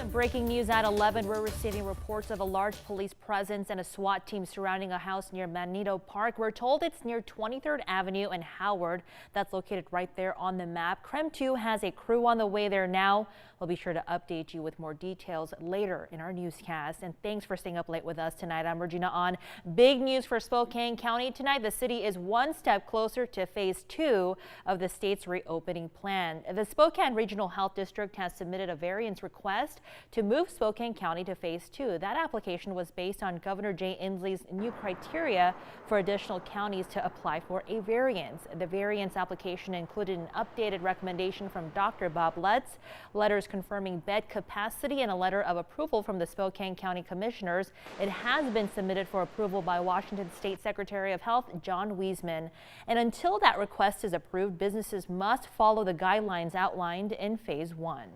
Breaking news at 11, we're receiving reports of a large police presence and a SWAT team surrounding a house near Magneto Park. We're told it's near 23rd Avenue and Howard. That's located right there on the map. KREM 2 has a crew on the way there now. We'll be sure to update you with more details later in our newscast. And thanks for staying up late with us tonight. I'm Regina On. Big news for Spokane County tonight. The city is one step closer to phase 2 of the state's reopening plan. The Spokane Regional Health District has submitted a variance request to move Spokane County to phase 2. That application was based on Governor Jay Inslee's new criteria for additional counties to apply for a variance. The variance application included an updated recommendation from Dr. Bob Lutz, letters confirming bed capacity, and a letter of approval from the Spokane County Commissioners. It has been submitted for approval by Washington State Secretary of Health John Wiesman. And until that request is approved, businesses must follow the guidelines outlined in phase 1.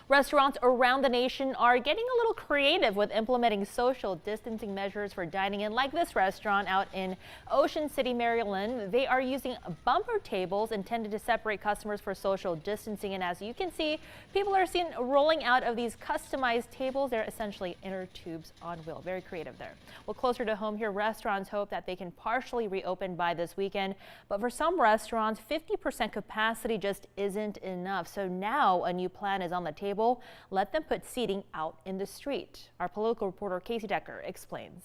Restaurants around the nation are getting a little creative with implementing social distancing measures for dining in, like this restaurant out in Ocean City, Maryland. They are using bumper tables intended to separate customers for social distancing. And as you can see, people are seen rolling out of these customized tables. They're essentially inner tubes on wheel. Very creative there. Well, closer to home here, restaurants hope that they can partially reopen by this weekend. But for some restaurants, 50% capacity just isn't enough. So now a new plan is on the table. Let them put seating out in the street. Our political reporter Casey Decker explains.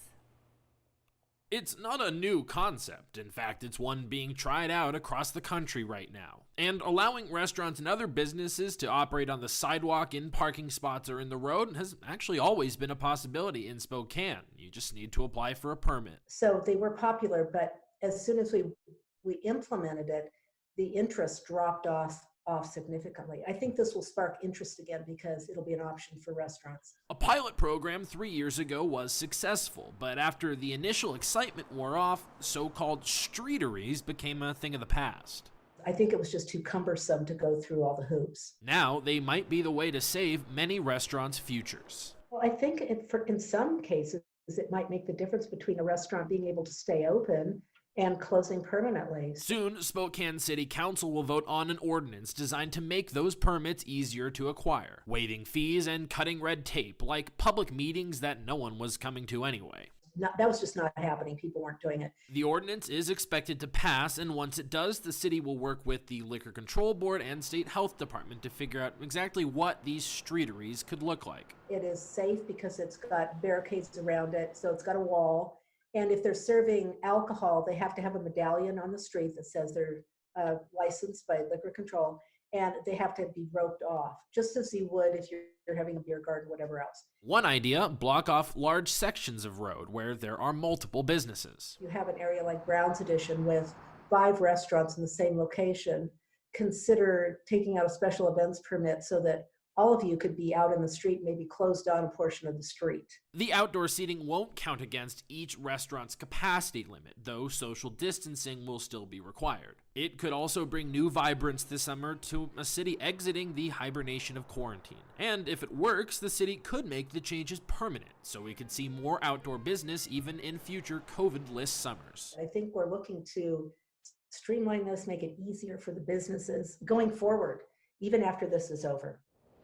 It's not a new concept. In fact, it's one being tried out across the country right now. And allowing restaurants and other businesses to operate on the sidewalk, in parking spots, or in the road has actually always been a possibility in Spokane. You just need to apply for a permit. So they were popular, but as soon as we implemented it, the interest dropped off significantly. I think this will spark interest again because it'll be an option for restaurants. A pilot program 3 years ago was successful, but after the initial excitement wore off, so-called streeteries became a thing of the past. I think it was just too cumbersome to go through all the hoops. Now they might be the way to save many restaurants' futures. Well, I think in some cases, it might make the difference between a restaurant being able to stay open and closing permanently. Soon, Spokane City Council will vote on an ordinance designed to make those permits easier to acquire, waiving fees and cutting red tape, like public meetings that no one was coming to anyway. That was just not happening. People weren't doing it. The ordinance is expected to pass, and once it does, the city will work with the Liquor Control Board and State Health Department to figure out exactly what these streeteries could look like. It is safe because it's got barricades around it, so it's got a wall. And if they're serving alcohol, they have to have a medallion on the street that says they're licensed by Liquor Control, and they have to be roped off, just as you would if you're having a beer garden, whatever else. One idea, block off large sections of road where there are multiple businesses. You have an area like Brown's Edition with 5 restaurants in the same location. Consider taking out a special events permit so that all of you could be out in the street, maybe close down a portion of the street. The outdoor seating won't count against each restaurant's capacity limit, though social distancing will still be required. It could also bring new vibrance this summer to a city exiting the hibernation of quarantine. And if it works, the city could make the changes permanent, so we could see more outdoor business even in future COVID-less summers. I think we're looking to streamline this, make it easier for the businesses going forward, even after this is over.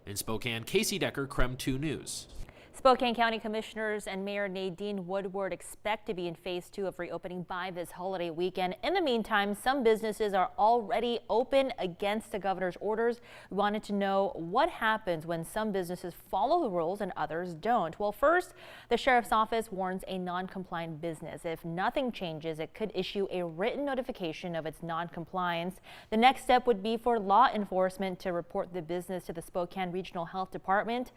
In Spokane, Casey Decker, KREM 2 News. Spokane County Commissioners and Mayor Nadine Woodward expect to be in phase 2 of reopening by this holiday weekend. In the meantime, some businesses are already open against the governor's orders. We wanted to know what happens when some businesses follow the rules and others don't. Well, first, the sheriff's office warns a non-compliant business. If nothing changes, it could issue a written notification of its non-compliance. The next step would be for law enforcement to report the business to the Spokane Regional Health Department.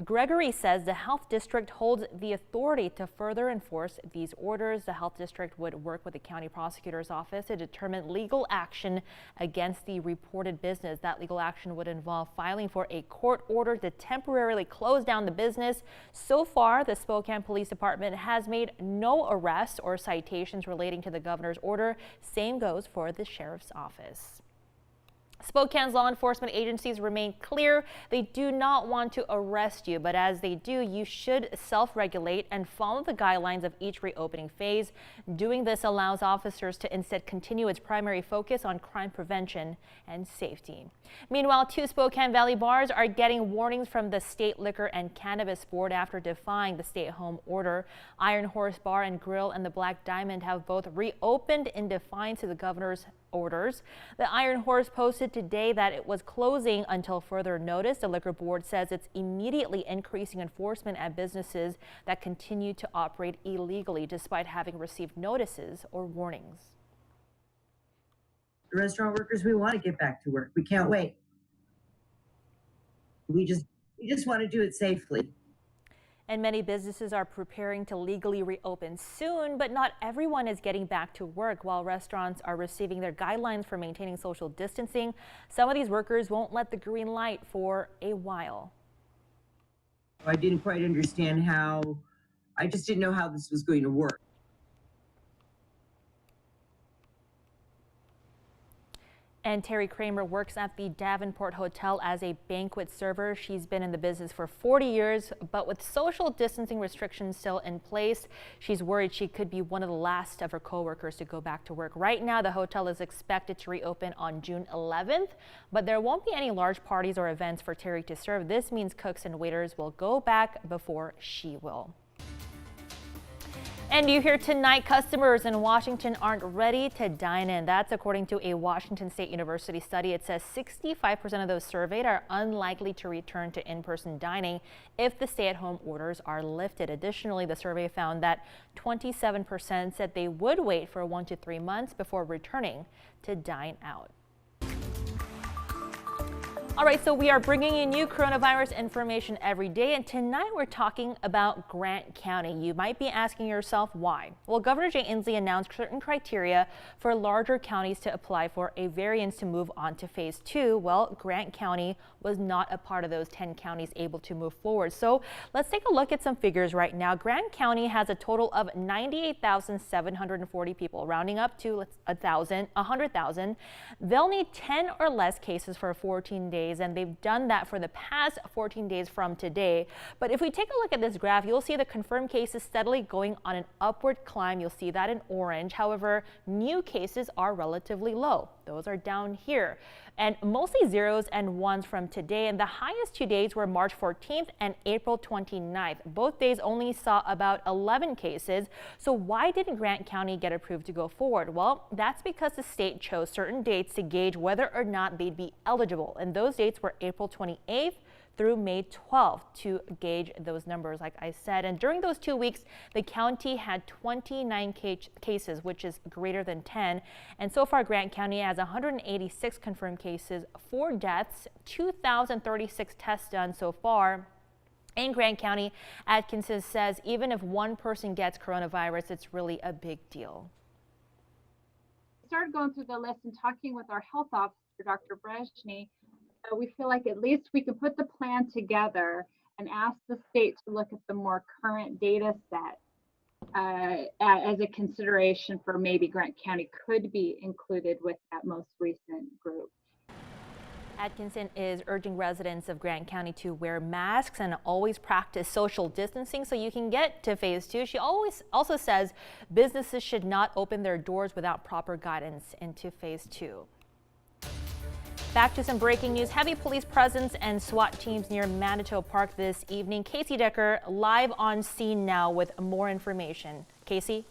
Gregory says the health district holds the authority to further enforce these orders. The health district would work with the county prosecutor's office to determine legal action against the reported business. That legal action would involve filing for a court order to temporarily close down the business. So far, the Spokane Police Department has made no arrests or citations relating to the governor's order. Same goes for the sheriff's office. Spokane's law enforcement agencies remain clear. They do not want to arrest you, but as they do, you should self-regulate and follow the guidelines of each reopening phase. Doing this allows officers to instead continue its primary focus on crime prevention and safety. Meanwhile, 2 Spokane Valley bars are getting warnings from the State Liquor and Cannabis Board after defying the stay-at-home order. Iron Horse Bar and Grill and the Black Diamond have both reopened in defiance of the governor's orders. The Iron Horse posted today that it was closing until further notice. The liquor board says it's immediately increasing enforcement at businesses that continue to operate illegally despite having received notices or warnings. The restaurant workers, we want to get back to work. We can't wait. We just want to do it safely. And many businesses are preparing to legally reopen soon, but not everyone is getting back to work. While restaurants are receiving their guidelines for maintaining social distancing, some of these workers won't let the green light for a while. I didn't quite understand I just didn't know how this was going to work. And Terry Kramer works at the Davenport Hotel as a banquet server. She's been in the business for 40 years, but with social distancing restrictions still in place, she's worried she could be one of the last of her coworkers to go back to work. Right now, the hotel is expected to reopen on June 11th, but there won't be any large parties or events for Terry to serve. This means cooks and waiters will go back before she will. And you hear tonight, customers in Washington aren't ready to dine in. That's according to a Washington State University study. It says 65% of those surveyed are unlikely to return to in-person dining if the stay-at-home orders are lifted. Additionally, the survey found that 27% said they would wait for 1 to 3 months before returning to dine out. All right, so we are bringing you new coronavirus information every day, and tonight we're talking about Grant County. You might be asking yourself why. Well, Governor Jay Inslee announced certain criteria for larger counties to apply for a variance to move on to phase 2. Well, Grant County was not a part of those 10 counties able to move forward. So let's take a look at some figures right now. Grant County has a total of 98,740 people, rounding up to 100,000. They'll need 10 or less cases for 14 days. And they've done that for the past 14 days from today. But if we take a look at this graph, you'll see the confirmed cases steadily going on an upward climb. You'll see that in orange. However, new cases are relatively low. Those are down here, and mostly zeros and ones from today. And the highest 2 days were March 14th and April 29th. Both days only saw about 11 cases. So why didn't Grant County get approved to go forward? Well, that's because the state chose certain dates to gauge whether or not they'd be eligible. And those dates were April 28th through May 12th to gauge those numbers, like I said. And during those 2 weeks, the county had 29 cases, which is greater than 10. And so far, Grant County has 186 confirmed cases, 4 deaths, 2,036 tests done so far. In Grant County, Atkinson says even if one person gets coronavirus, it's really a big deal. We started going through the list and talking with our health officer, Dr. Brezhny. We feel like at least we can put the plan together and ask the state to look at the more current data set as a consideration for maybe Grant County could be included with that most recent group. Atkinson is urging residents of Grant County to wear masks and always practice social distancing so you can get to phase 2. She also says businesses should not open their doors without proper guidance into phase 2. Back to some breaking news. Heavy police presence and SWAT teams near Manitou Park this evening. Casey Decker live on scene now with more information. Casey?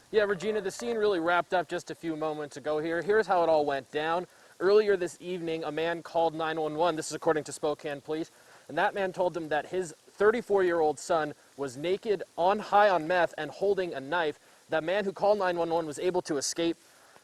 Yeah, Regina, the scene really wrapped up just a few moments ago here. Here's how it all went down. Earlier this evening, a man called 911. This is according to Spokane Police. And that man told them that his 34-year-old son was naked, high on meth, and holding a knife. That man who called 911 was able to escape.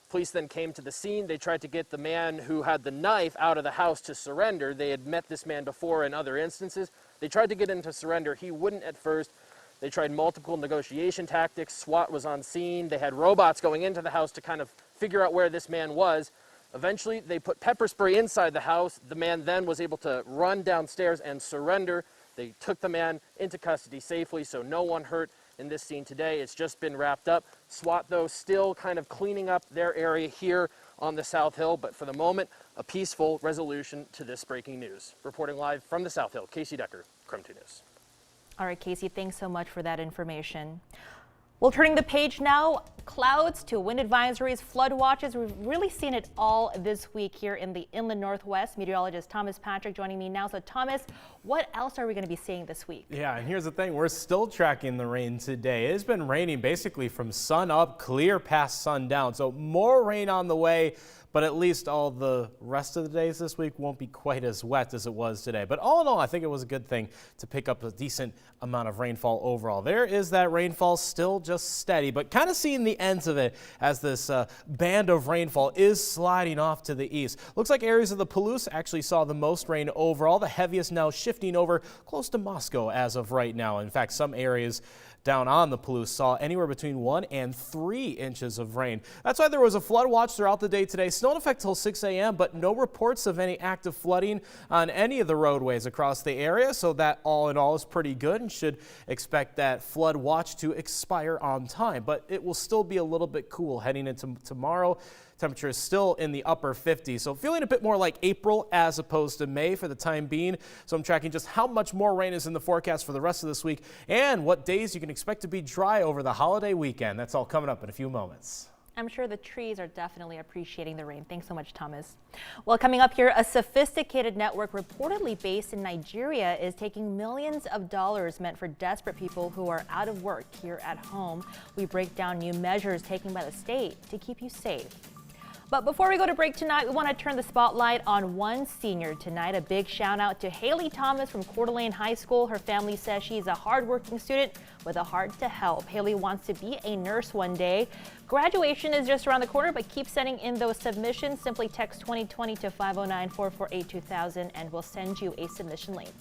Police then came to the scene. They tried to get the man who had the knife out of the house to surrender. They had met this man before in other instances. They tried to get him to surrender. He wouldn't at first. They tried multiple negotiation tactics. SWAT was on scene. They had robots going into the house to kind of figure out where this man was. Eventually, they put pepper spray inside the house. The man then was able to run downstairs and surrender. They took the man into custody safely, so no one hurt in this scene today. It's just been wrapped up. SWAT, though, still kind of cleaning up their area here on the South Hill, but for the moment, a peaceful resolution to this breaking news. Reporting live from the South Hill, Casey Decker, KREM 2 News. All right, Casey, thanks so much for that information. Well, turning the page now, clouds to wind advisories, flood watches. We've really seen it all this week here in the inland Northwest. Meteorologist Thomas Patrick joining me now. So Thomas, what else are we going to be seeing this week? Yeah, and here's the thing. We're still tracking the rain today. It has been raining basically from sun up, clear past sundown. So more rain on the way. But at least all the rest of the days this week won't be quite as wet as it was today. But all in all, I think it was a good thing to pick up a decent amount of rainfall overall. There is that rainfall still just steady, but kind of seeing the ends of it as this band of rainfall is sliding off to the east. Looks like areas of the Palouse actually saw the most rain overall, the heaviest now shifting over close to Moscow as of right now. In fact, some areas down on the Palouse saw anywhere between 1 and 3 inches of rain. That's why there was a flood watch throughout the day today. Snow in effect till 6 a.m., but no reports of any active flooding on any of the roadways across the area. So that all in all is pretty good, and should expect that flood watch to expire on time. But it will still be a little bit cool heading into tomorrow. Temperature is still in the upper 50s, so feeling a bit more like April as opposed to May for the time being. So I'm tracking just how much more rain is in the forecast for the rest of this week and what days you can expect to be dry over the holiday weekend. That's all coming up in a few moments. I'm sure the trees are definitely appreciating the rain. Thanks so much, Thomas. Well, coming up here, a sophisticated network reportedly based in Nigeria is taking millions of dollars meant for desperate people who are out of work here at home. We break down new measures taken by the state to keep you safe. But before we go to break tonight, we want to turn the spotlight on one senior tonight. A big shout out to Haley Thomas from Coeur d'Alene High School. Her family says she's a hardworking student with a heart to help. Haley wants to be a nurse one day. Graduation is just around the corner, but keep sending in those submissions. Simply text 2020 to 509-448-2000 and we'll send you a submission link.